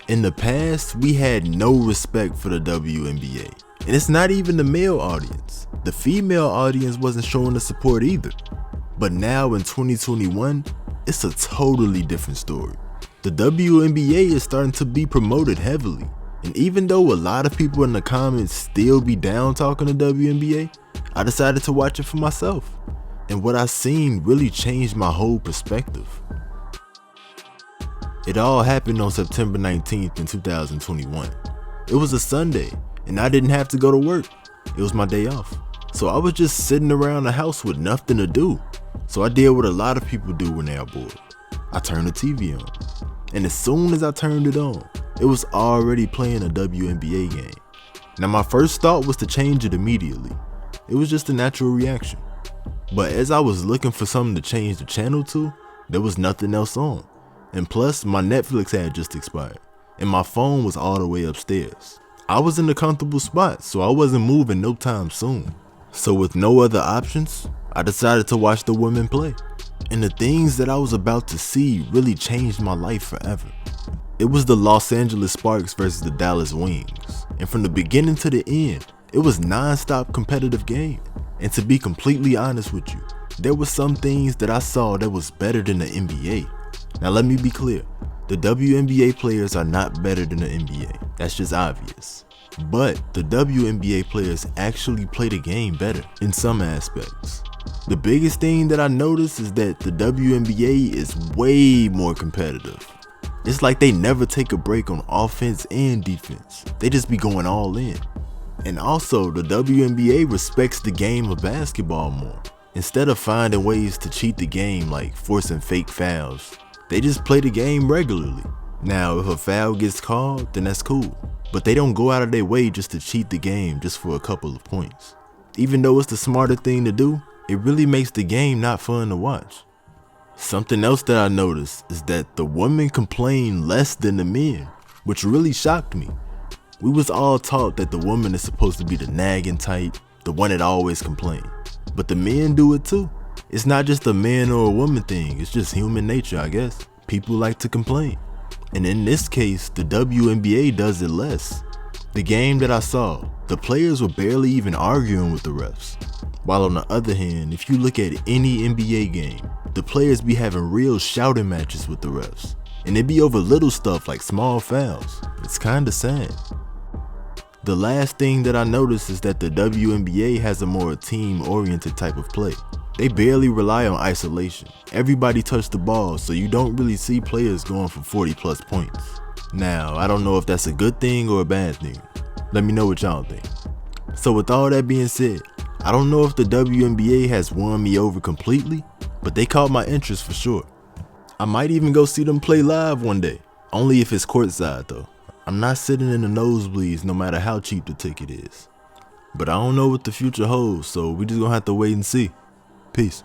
In the past, we had no respect for the WNBA. And it's not even the male audience. The female audience wasn't showing the support either. But now in 2021, it's a totally different story. The WNBA is starting to be promoted heavily. And even though a lot of people in the comments still be down talking to WNBA, I decided to watch it for myself. And what I seen really changed my whole perspective. It all happened on September 19th in 2021. It was a Sunday, and I didn't have to go to work. It was my day off. So I was just sitting around the house with nothing to do. So I did what a lot of people do when they are bored. I turned the TV on. And as soon as I turned it on, it was already playing a WNBA game. Now my first thought was to change it immediately. It was just a natural reaction. But as I was looking for something to change the channel to, there was nothing else on. And plus, my Netflix had just expired, and my phone was all the way upstairs. I was in a comfortable spot, so I wasn't moving no time soon. So with no other options, I decided to watch the women play. And the things that I was about to see really changed my life forever. It was the Los Angeles Sparks versus the Dallas Wings. And from the beginning to the end, it was non-stop competitive game. And to be completely honest with you, there were some things that I saw that was better than the NBA. Now let me be clear, the WNBA players are not better than the NBA, that's just obvious. But the WNBA players actually play the game better in some aspects. The biggest thing that I noticed is that the WNBA is way more competitive. It's like they never take a break on offense and defense, they just be going all in. And also, the WNBA respects the game of basketball more. Instead of finding ways to cheat the game like forcing fake fouls, they just play the game regularly. Now, if a foul gets called, then that's cool. But they don't go out of their way just to cheat the game just for a couple of points. Even though it's the smarter thing to do, it really makes the game not fun to watch. Something else that I noticed is that the women complain less than the men, which really shocked me. We was all taught that the woman is supposed to be the nagging type, the one that always complains. But the men do it too. It's not just a man or a woman thing, it's just human nature, I guess. People like to complain. And in this case, the WNBA does it less. The game that I saw, the players were barely even arguing with the refs. While on the other hand, if you look at any NBA game, the players be having real shouting matches with the refs. And it be over little stuff like small fouls. It's kinda sad. The last thing that I noticed is that the WNBA has a more team-oriented type of play. They barely rely on isolation. Everybody touch the ball, so you don't really see players going for 40+ points. Now, I don't know if that's a good thing or a bad thing. Let me know what y'all think. So with all that being said, I don't know if the WNBA has won me over completely, but they caught my interest for sure. I might even go see them play live one day, only if it's courtside though. I'm not sitting in the nosebleeds no matter how cheap the ticket is. But I don't know what the future holds, so we just gonna have to wait and see. Peace.